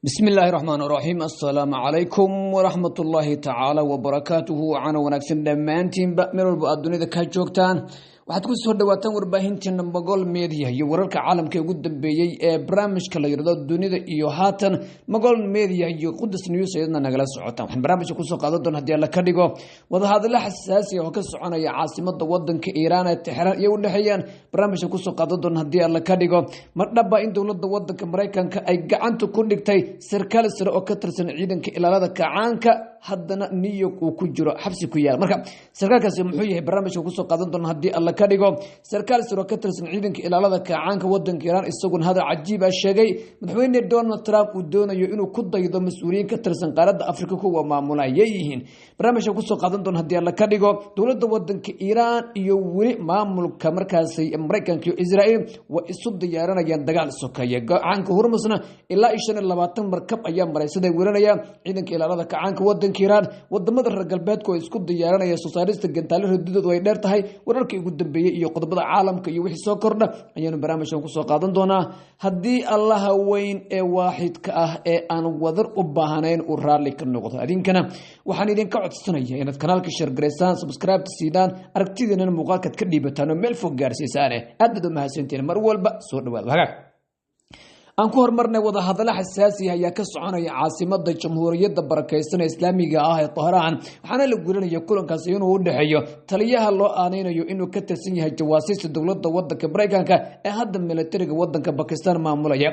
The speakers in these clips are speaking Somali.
بسم الله الرحمن الرحيم السلام عليكم ورحمة الله تعالى وبركاته وعنا ونكسن دمانتين بأمر الدنيا كهجوكتان waxaad ku soo dhawaataan warbaahinteena Mogol Media iyo wararka caalamka ugu dambeeyay ee barnaamijka la yiraahdo dunida iyo haatan Mogol Media iyo Qudus News ayadna nagala socotaan waxaan barnaamijka ku soo qaadan doonaa hadii la ka dhigo wadahadal xasaasi ah oo ka soconaya caasimadda wadanka Iran ee Tehran iyo u dhaxayaan barnaamijka ku soo qaadan doonaa hadii la ka dhigo madhaba in dawladda wadanka Mareykanka ay gacanta ku dhigtay sarkaal sare oo ka tirsan ciidanka ilaalada kacaanka haddana New York uu ku jiro xabsi ku yaal marka sarkaalkaasi muxuu yahay barnaamijka ku soo qaadan doonaa hadii ka dhigo sarkaal sare ka tirsan ciidanka ilaalada kacaanka wadanka Iran isaguna hada cajiib ah sheegay madaxweyne Donald Trump uu doonayo inuu ku daydo mas'uuliyiin ka tirsan qaaradda Afrika kuwa maamulayay yihiin barnaamijka ku soo qaadan doona hadii la ka dhigo dawladda wadanka Iran iyo wali maamulka markaasay Mareykanka iyo Israa'iil waa isu diyaarinayaan dagaal sokeeye gacanka Hormusna ilaa 25 markab ayaa maraysaday weeraraya ciidanka ilaalada kacaanka wadanka Iran wadamada reer galbeedka oo isku diyaarinaya soo saarista gantaalo hududoodu ay dheer tahay wararkii ugu iyo qodobada caalamka iyo wixii soo kordha ayaan barnaamijkan ku soo qaadan doonaa hadii Allah weyn ee waahidka ah ee aan wadar u baahanayn u raali ka noqdo adinkana waxaan idin ka codsanayaa inaad kanaalka share gareysaan subscribe sidaan aragtidiina muuqaalka ka dhiibataan meel fog gaarsiisaan aad u mahadsantiin mar walba soo dhawaad hagaag aan ku hormarnay wadahadal xasaasi ah ayaa ka soconaya caasimadda jamhuuriyadda barakeysan islaamiga ah ee Tehran waxaana la guurinaya kulankaas inuu u dhaxeeyo taliyaha loo aaneynayo inuu ka tirsan yahay jawaasiista dawladda wadanka Mareykanka ee hadda militariga wadanka Pakistan maamulaya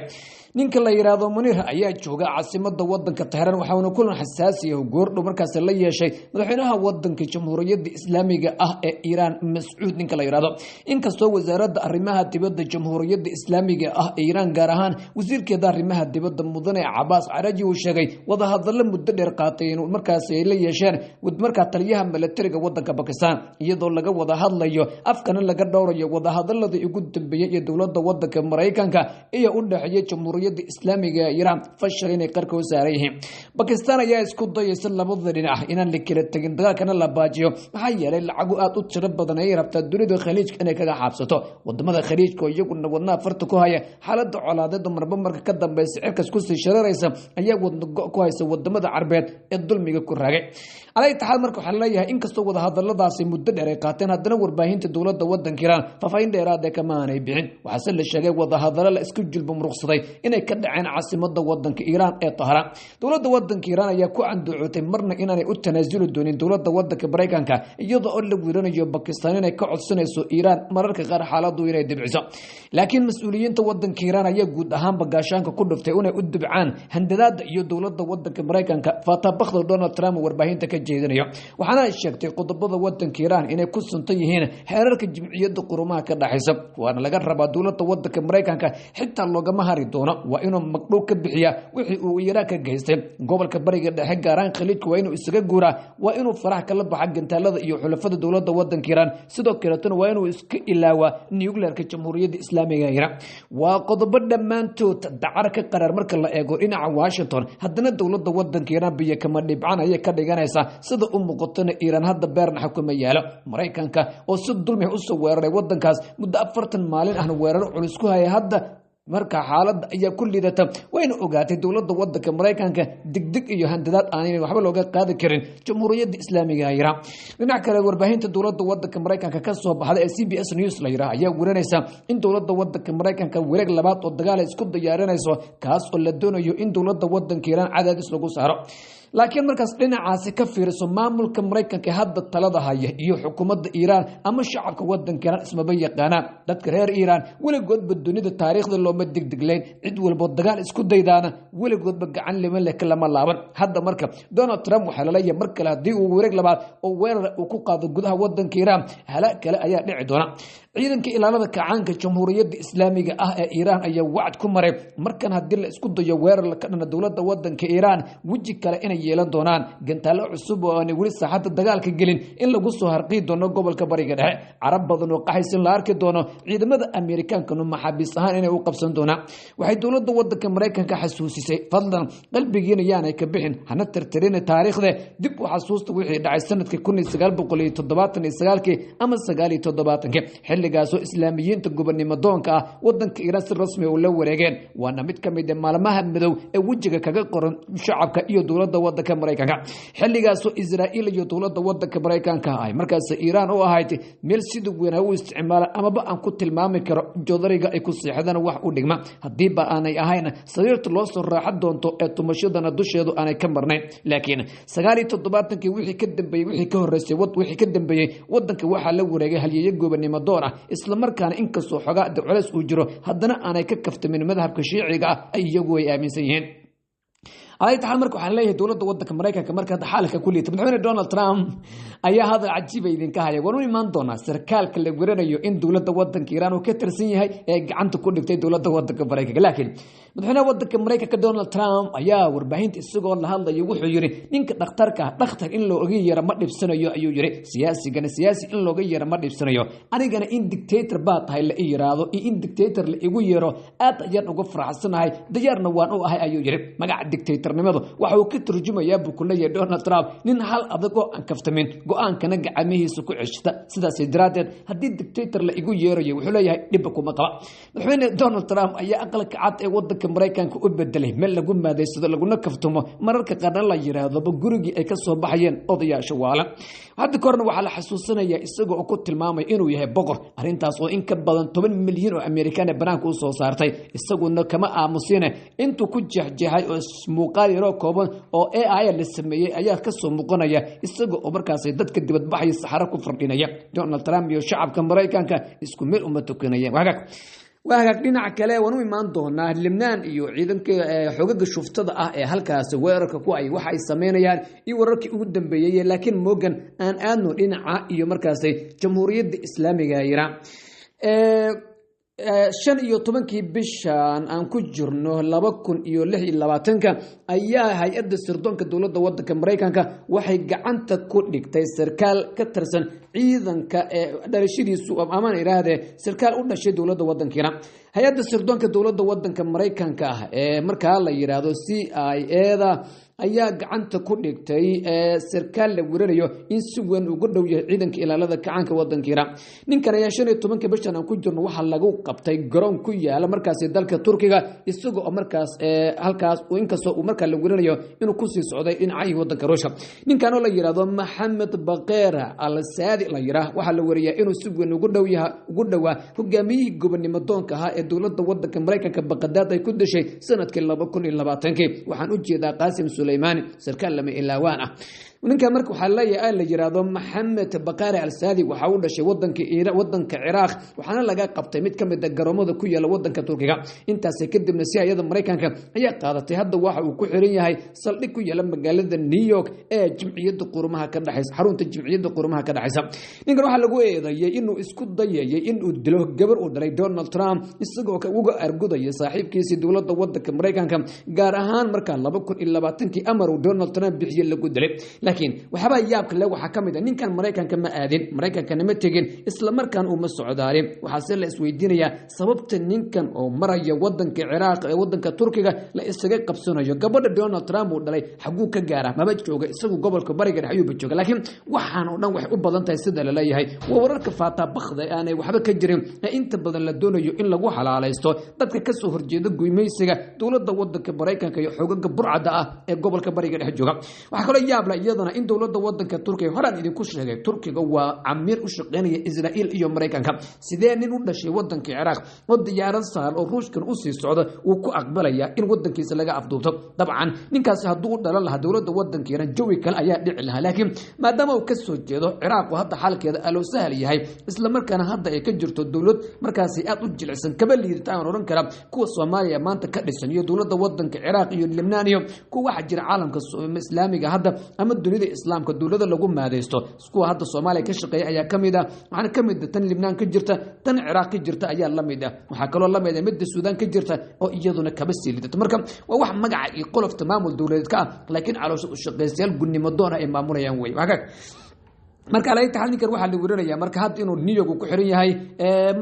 ninka la yiraahdo Munir ayaa jooga caasimadda wadanka Tehran waxaana kulan xasaasi ah goordhow markaas la yeeshay madaxweynaha wadanka jamhuuriyadda islaamiga ah ee Iran Mas'uud ninka la yiraahdo inkastoo wasaaradda arrimaha dibadda jamhuuriyadda islaamiga ah ee Iran gaar ahaan wasiirkeeda arrimaha dibadda mudane Abbas Araji uu sheegay wadahadal muddo dheer qaatay inuu markaas ay la yeesheen markaa taliyaha militariga wadanka Pakistan iyadoo laga wada hadlayo afkana laga dhowrayo wadahadalada ugu dambeeyay ee dawladda wadanka Mareykanka iyo u dhaxeeyay jamhuuriyadda islaamiga ee Iran fashil inay qarka u saarayeen Pakistan ayaa isku dayaysa labada dhinac inaan la kala tagin dagaalkana la baajiyo maxaa yeelay lacag aad u tiro badan ay rabtaa dunida khaliijka inay kaga xabsato wadamada khaliijka oo iyaguna wadna farta ku haya xaaladda colaadada marka ka dambeeyay cirkas ku sii shararaysa ayaa wadno ku haysa wadamada Carbeed ee dulmiga ku raagay alay taxal marka waxa la leeyahay inkastoo wada hadaladaasi muddo dheer ay qaateen haddana warbaahinta dawladda wadanka Iran faafayn dheeraad ah kama aanay bixin waxa la sheegay wada hadalada la isku jilba muruqsaday inay ka dhaceen caasimadda wadanka Iran ee Tehran dawladda wadanka Iran ayaa ku canduucotay marna inay u tanaasuli doonin dawladda wadanka Mareykanka iyadoo oo la weeranayo Pakistan inay ka codsanayso Iran mararka qaar xaaladdu inay dibciso laakiin mas'uuliyiinta wadanka Iran ayaa guud ahaan gaashaanka ku dhuftay inay u dibcaan handadaada iyo dawladda wadanka Mareykanka fataabaqda Donald Trump warbaahinta ka jeedinayo waxaana ay sheegtay qodobada wadanka Iran inay ku suntan yihiin xeerarka jimciyadda qurumaha ka dhaxaysa waana laga rabaa dawladda wadanka Mareykanka xitaa loogama hari doono waa inuu magdhow ka bixiya wixii uu Iran ka geystay gobolka bariga dhexe gaaraan khaliijka waa inuu isaga guuraa waa inuu farax kala baxa gantaalada iyo xulafada dawladda wadanka Iran sidoo kale tan waa inuu iska ilaawa nuclearka jamhuuriyadda islaamiga ee Iran waa qodobo dhamaantood dacar ka qarar marka la eego dhinaca Washington haddana dawladda wadanka Iran biyo kama dhibcan ay ka dhiganaysa sida u muuqatana Iran hadda beerna xukuma yaalo Mareykanka oo si dulmi u soo weeraray wadankaas muddo 40 maalin ahna weerar culus ku haya hadda marka xaaladda ayaa ku liidata wayna ogaatay dawladda wadanka Mareykanka digdig iyo handadaad aanay waxba looga qaadi karin jamhuuriyadda islaamiga ee Iran dhinaca kale warbaahinta dawladda wadanka Mareykanka ka soo baxday CBS News la yiraahdo ayaa waranaysa in dawladda wadanka Mareykanka wareeg labaad oo dagaal isku diyaarinayso kaas oo la doonayo in dawladda wadanka Iran cadaadis lagu saaro laakiin markaas dhinacaasi ka fiirso maamulka Mareykanka hadda talada haya iyo xukuumadda Iran ama shacabka wadanka Iran isma yaqaanaan dadka reer Iran weligoodba dunida taariikhda looma digdigleen cid walba dagaal isku daydaana weligoodba gacan leh kala laaban hadda marka Donald Trump waxa la leeyahay markale hadii uu wareeg labaad oo weerar uu ku qaado gudaha wadanka Iran halaag kale ayaa dhici doona ciidanka ilaalada kacaanka jamhuuriyadda islaamiga ah ee Iran ayaa wacd ku maray markan hadii la isku dayo weerar la ka dhana dawladda wadanka Iran waji kale inay yeelan doonaan gantaalo cusub oo aan weli saaxadda dagaalka gelin in lagu soo harqii doono gobolka bariga dhexe carab badan oo qaxaysan la arki doono ciidamada Ameerikaankana maxaabiis ahaan inay u qabsan doonaan waxay dowladda wadanka Mareykanka xasuusisay fadlan qalbigiina yaanay ka bixin hana tirtirin taariikhda dib u xasuusta wixii dhacay sanadkii 1979 ama 79 xilligaas oo islaamiyiinta gobonimo doonka ah wadanka Iiraan si rasmi ah u la wareegeen waana mid kamid ah maalmaha midow ee wajiga kaga qoran shacabka iyo dowladda wadanka Mareykanka xilligaas oo Israa'iil iyo dowladda wadanka Mareykanka ay markaas Iiraan u ahayd meel sidoo weyn u isticmaala ama ba aan ku tilmaami karo jodariga ay ku seexdaan wax u dhigma hadii ba aanay ahayn sariirta loo soo raaxad doonto ee tumashadana dusheedu aanay ka marnayn laakiin 79 wixii ka dambeeyay wixii ka horeysay wixii ka dambeeyay wadanka waxa la wareegay halyeeye gobonimo doon ah isla markaana inkastoo xogaa culays uu jiro haddana aanay ka kaftamin madhabka shiiciga ah ay iyagu ay aaminsan yihiin ay taxal markuu waxaan leeyahay dowladda wadanka Mareykanka marka xaalka kulliye madaxweyne Donald Trump ayaa hada cajiib idinka haya waanu imaan doona sarkaalka la weerarayo in dowladda wadanka Iiraan uu ka tirsan yahay ee gacanta ku dhigtay dowladda wadanka Mareykanka laakiin madaxweynaha wadanka Mareykanka Donald Trump ayaa warbaahinta isagoo la hadlayo wuxuu yiri ninka dhakhtarka in loo oga yeero ma dhibsanayo ayuu yiri siyaasi in looga yeero ma dhibsanayo anigana in dictator baa tahay la yiraahdo in dictator la igu yeero aad ayaan uga faraxsanahay diyaarna waan u ahay ayuu yiri magaca dictator waxa uu ka turjumayaa bukulaya Donald Trump nin hal adag oo aan kaftamin go'aankana gacamihiisa ku ceshta sidaas daraadeed hadii dictator la igu yeerayo wuxuu leeyahay dib kuma qaba madaxweyne Donald Trump ayaa aqalka cad ee wadanka Mareykanka u bedelay meel lagu maadeysado laguna kaftamo mararka qaar la yiraahdo gurigii ay ka soo baxayeen odayaasha waala hadda korna waxa la xasuusanayaa isagoo ku tilmaamay inuu yahay boqor arintaas oo in ka badan 10 milyan oo Amerikaan banaanka u soo saartay isaguna kama aamusina intuu ku jeexjeexay oo yaro kooban oo AI la sameeyay ayaa ka soo muuqanaya isagoo markaas dadka dibad baxay saxaro ku fardhinaya Donald Trump iyo shacabka Mareykanka isku meel uma tukanayeen waxa dhinaca kale waanu imaan doonaa Lebanon iyo ciidanka xogaga shuftada ah ee halkaas weerarka ku ay waxa ay sameynayaan iyo wararkii ugu dambeeyay laakiin Morgan aan aadno dhinaca iyo markaas Jamhuuriyadda Islaamiga Iiraan 15 bishan aan ku jirno 2026 ayaa hay'adda sirdoonka dowladda wadanka Mareykanka waxay gacanta ku dhigtay sarkaal ka tirsan ciidanka ee dhalashadiisu ama iraade sarkaal u dhashay dowladda wadanka Iiraan hay'adda sirdoonka dowladda wadanka Mareykanka ee marka la yiraahdo CIA ayaa gacanta ku dhigtay sarkaal la weerarayo in si weyn ugu dhow yahay ciidanka ilaalada kacaanka wadanka Iiraan ninkan ayaa 15 bishan aan ku jirno waxa lagu qabtay garoon ku yaala markaas dalka Turkiga isagoo markaas halkaas oo inkastoo uu markaa la weerarayo inuu ku sii socday dhinacii wadanka Ruushka ninkan oo la yiraahdo Mohammed Baqir al-Saadi la yiraahdo waxa la weeriyay inuu si weyn ugu dhawaa hogaamiyihii gobonimo doonka ah ee dowladda wadanka Mareykanka Baghdad ay ku dashay sanadkii 2020 waxaan u jeedaa Qaasim Suleymani sarkaal lama ilaawaan ah ninka markuu xalay la yiraahdo Mohammed Baqir al-Saadi waxa uu dhashay wadanka Ciraaq waxaana laga qabtay mid kamid ah garoomada ku yaala wadanka Turkiga intaas kadibna hay'adda Mareykanka ayaa qaadatay hadda waxa uu ku xiran yahay saldhig ku yaala magaalada New York ee Jimciyadda Qurumaha ka dhaxaysa xarunta Jimciyadda Qurumaha ka dhaxaysa ninkan waxa lagu eedeeyay inuu isku dayay inuu dilo gabar uu dhalay Donald Trump isagoo uga argudaya saaxiibkiisa dowladda wadanka Mareykanka gaar ahaan marka 2020 amar uu Donald Trump bixiyay lagu dilay laakiin waxba yaabka le waxa kamid ah ninkan Mareykanka ma aadin Mareykanka ma tagin isla markaan uu ma socdaalin waxa la isweydiinaya sababta ninkan oo maraya wadanka Ciraaq ee wadanka Turkiga la isaga qabsanayo gabadha Donald Trump uu dhalay xaguu ka gaara ma jooga isagu gobolka bariga dhexe ayuu jooga laakiin waxaan oo dhan wax u badan tahay sida la leeyahay wararka faata baqday aanay waxba ka jirin inta badan la doonayo in lagu xalaalaysto dadka ka soo horjeeda guumaysiga dowladda wadanka Mareykanka iyo xogaga burcada ah ee gobolka bariga dhexe jooga waxa kale yaab la iyadana in dowladda wadanka Turkiga horaan idinku sheegay Turkiga waa amiir u shaqeynaya Israa'iil iyo Mareykanka sidee nin u dhashay wadanka Ciraaq oo diyaarad saar oo Ruushkan u sii socdo uu ku aqbalaya in wadankiisa laga afduubto dabcan ninkaas hadduu dhalan lahaa dowladda wadanka Iiraan jawi kale ayaa dhici lahaa laakiin maadaama uu ka soo jeedo Ciraaq oo hadda xaalkeeda alo sahal yahay isla markaana hadda ay ka jirto dowlad markaas aad u jilicsan kaba liirta aan oran kara kuwa Soomaaliya maanta ka dhisan iyo dowladda wadanka Ciraaq iyo Lebanon iyo kuwa waxa jira caalamka Islaamiga hadda ama dunida islaamka dowladda lagu maadeysto kuwa hadda Soomaaliya ka shaqeeya ayaa kamid ah waxaan kamid ah tan Lebanon ka jirta tan Iraq ka jirta ayaa la mid ah waxa kale oo la mid ah mid Suudaan ka jirta oo iyaduna kaba siilidato marka waa wax magaca iyo qolofta maamul dowladeed ka ah laakiin caloosha u shaqeeystayaal gudnimo doon ay maamulayaan way marka la taxalin kar waxa la weeraraya marka had inuu New York ku xiran yahay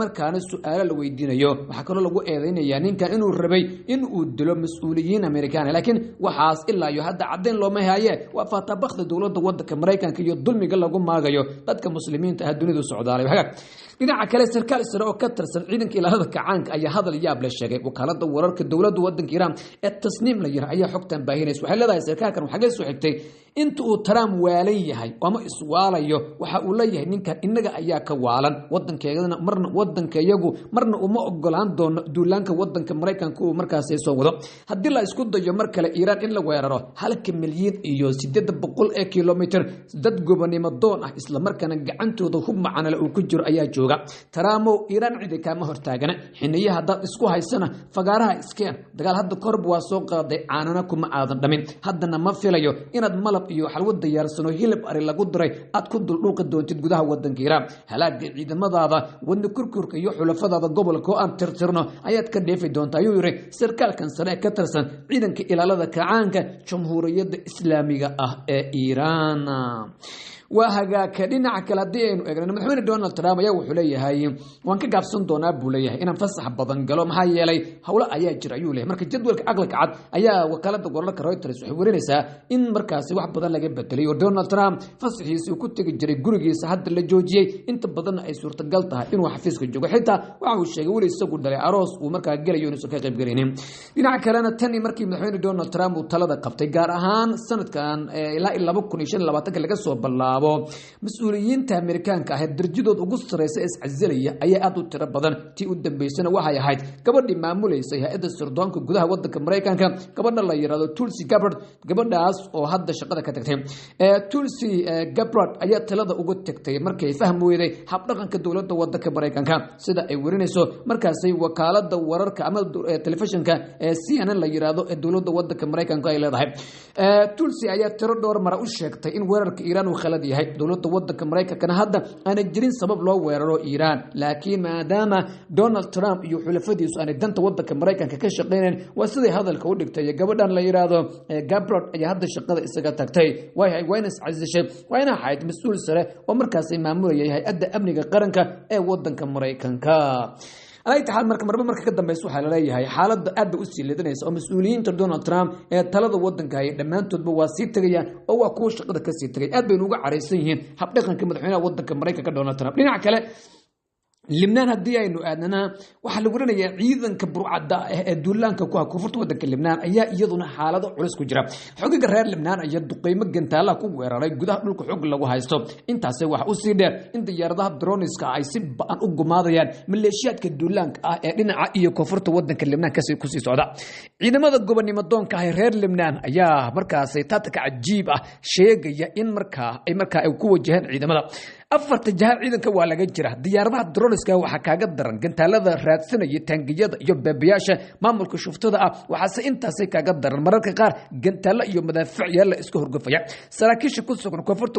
markaana su'aalo la weydiinayo waxa kale lagu eedeynaya ninkan inuu rabay in uu dilo mas'uuliyiin Amerikaan laakiin waxaas ilaa iyo hadda cadeen looma haye waa faatabaqda dawladda wadanka Mareykanka iyo dulmiga lagu maagayo dadka muslimiinta ah dunida Socdaaliya waxa dhinaca kale sarkaal sare oo ka tirsan ciidanka ilaalada kacaanka ayaa hadal yaab la sheegay wakaalada wararka dawladda wadanka Iran ee tasniim la yiraahdo ayaa xogtan baahinaysa waxa leedahay sarkaalkan waxa soo xigtay inta uu Trump waalan yahay ama iswaalayo waxa uu leeyahay ninkan inaga ayaa ka waalan wadankeedana marna uma ogolaan doono duulaanka wadanka Mareykanka uu markaas ay soo wado hadii la isku dayo mar kale Iran in la weeraro 1 milyan iyo 800 kilomitir dad gobanimo doon ah isla markaana gacantooda hub macaan uu ku jiro ayaa jooga Trump Iran cid kama hortaagana xiniyaha dad isku haysana fagaaraha iskeen dagaal hadda korb waa soo qaaday aanana kuma aadan dhamin haddana ma filayo inaad malab iyo xalwad diyaarsano hilib ari lagu diray aad ku dhulka doontid gudaha wadanka Iran halaaga ciidamadaada wadna kurkurka iyo xulafadaada gobolka oo aan tirtirno ayaad ka dheefay doontaa ayuu yiri sarkaalkan sare ka tirsan ciidanka ilaalada kacaanka Jamhuuriyadda Islaamiga ah ee Iran وهاجاك دينا عكلادين وإجرنا مدحون دونالد ترامب يا وحوليه هاي وان كجابسون دونا بوليه إن فسح بدن قالوا محيي لي هؤلاء أيا جريوليه مركز جدول عقلك عاد أيا وكالة تقول لك رويترز وحورينسا إن مركز واحد بدن لقى بتلي ودونالد ترامب فسح يسوي كنت جري جورجيس حد اللي جوجي أنت بدن أي صورة قلتها إنه حفيزك الجو حتى وعو الشيء يقول يسوق دلي عروس ومركز جري يونس وكيف جرينهم دينا عكلنا التاني مركز مدحون دونالد ترامب وطلب قبتي جارهان سنة كان إلا بكون يشين لبعتك اللي قصوا بالله مسؤوليinta Amerikaanka ah darajadooda ugu sareysa is cazilaya ayaa aad u tiro badan tii u dambeysana waxay ahayd gabadhii maamuleysay hay'adda sirdoonka gudaha wadanka Mareykanka gabadha la yiraahdo Tulsi Gabbard gabadhaas oo hadda shaqada ka tagtay Tulsi Gabbard ayaa talada ugu tagtay markay fahmi weyday hab dhaqanka dawladda wadanka Mareykanka sida ay warinayso markaasay wakaalada wararka ama telefishinka CNN la yiraahdo ee dawladda wadanka Mareykanka ay leedahay Tulsi ayaa tiro dhowr mar u sheegtay in weerarka Iran uu khalad yahay dawladda wadanka Mareykanka hadda aan jirin sabab loo weeraro Iran laakiin maadaama Donald Trump iyo xulafadiisu aan danta wadanka Mareykanka ka shaqeyneen waa sidii hadalka u dhigtay gabadhan la yiraahdo Gabbard ayaa hadda shaqada isaga tagtay wayna iscazishay wayna ahayd mas'uul sare oo markaas ay maamulayay hay'adda amniga qaranka ee wadanka Mareykanka ay tahay marka ka dambeeyay waxa la leeyahay xaaladda aad u sii leedanaysa oo mas'uuliyiinta Donald Trump ee talada wadanka ay dhamaantoodba waa sii tagayaan oo waa kuwa shaqada ka sii tagay aad bay uga careysan yihiin hab dhaqanka madaxweynaha wadanka Mareykanka Donald Trump dhinaca kale Lebanon hadii aynu aadnana waxa lagu ranayaa ciidanka burcadda ee duulaanka ku ah koonfurta wadanka Lebanon ayaa iyaduna xaalado culus ku jira xogaga reer Lebanon ayaa duqeymo gantaala ku weeraray gudaha dhulka xog lagu haysto intaas wax u sii dheer in diyaaradaha droneska ay si baan u gumaadayaan maleeshiyaadka duulaanka ah ee dhinaca iyo koonfurta wadanka Lebanon ka sii socda ciidamada gobonimo doonka ah reer Lebanon ayaa markaas taataka cajiib ah sheegaya in markaa ay ku wajahaan ciidamada afarta jaha ciidanka waa laga jira diyaaradaha droneska waxa kaaga daran gantaalada raadsanaya taangiyada iyo baabiyaasha maamulka shuftada ah waxa intaas kaaga daran mararka qaar gantaalo iyo madaafiic yalla iska horgofaya saraakiisha ku sugan koonfurta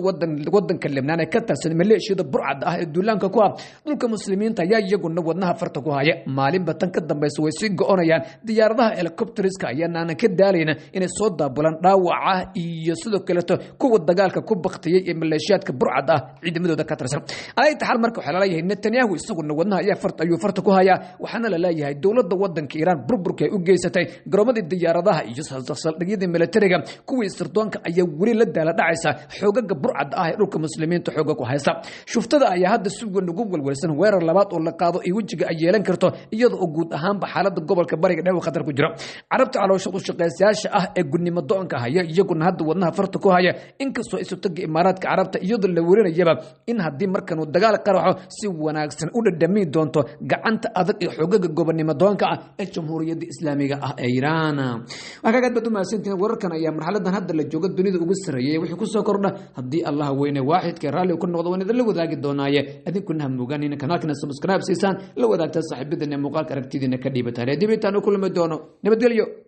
wadanka Lebanon ee ka tirsan maleeshiyada burcad ah ee duulaanka ku ah dhulka muslimiinta ayaa iyaguna wadnaha farta ku haya maalinba tan ka dambaysa way sii go'onayaan diyaaradaha helicopteriska ayaana ka daalayna inay soo daabulaan dhaawaca iyo sidoo kale kuwa dagaalka ku baqtiyay ee maleeshiyaadka burcad ah ciidamada ka tirsan ay taxal marka waxa la leeyahay Netanyahu isaguna wadnaha ayaa farta ku haya waxaana la leeyahay dawladda wadanka Iran burburka ay u geysatay garoomada diyaaradaha iyo saldhigyada militariga kuwii sirdoonka ayaa wali la daala dhacaysa xogaga burcad ah ee dhulka muslimiinta xoogga ku haysta shuftada ayaa hadda si weyn ugu walwalsan weerar labaad oo la qaado ay wajiga ay yeelan karto iyadoo guud ahaanba xaaladda gobolka bariga dhexe khatar ku jira carabta caloosha u shaqeeyaasha ah ee gudnimo doonka haya iyaguna hadda wadnaha farta ku haya inkastoo ay sutag imaaraadka carabta iyadoo la warinayaba in haddii markan uu dagaal qaraxo si wanaagsan u dhadhami doonto gacanta adag ee xogaga gobonimo doonka ah ee Jamhuuriyadda Islaamiga ah ee Iran waxa ka dad maasantiin wararkan ayaa marxaladan hadda la jooga dunida ugu sareeyay wixii ku soo kordha haddii Allah weyne waahidka raali ku noqdo wanada la wadaagi doonaaye adinkuna hamuugaanina kanaalkana subscribe siisan la wadaagta saaxiibadina muuqaalka aragtidina ka dhiibataan dibitaanu kulmi doono nabadgelyo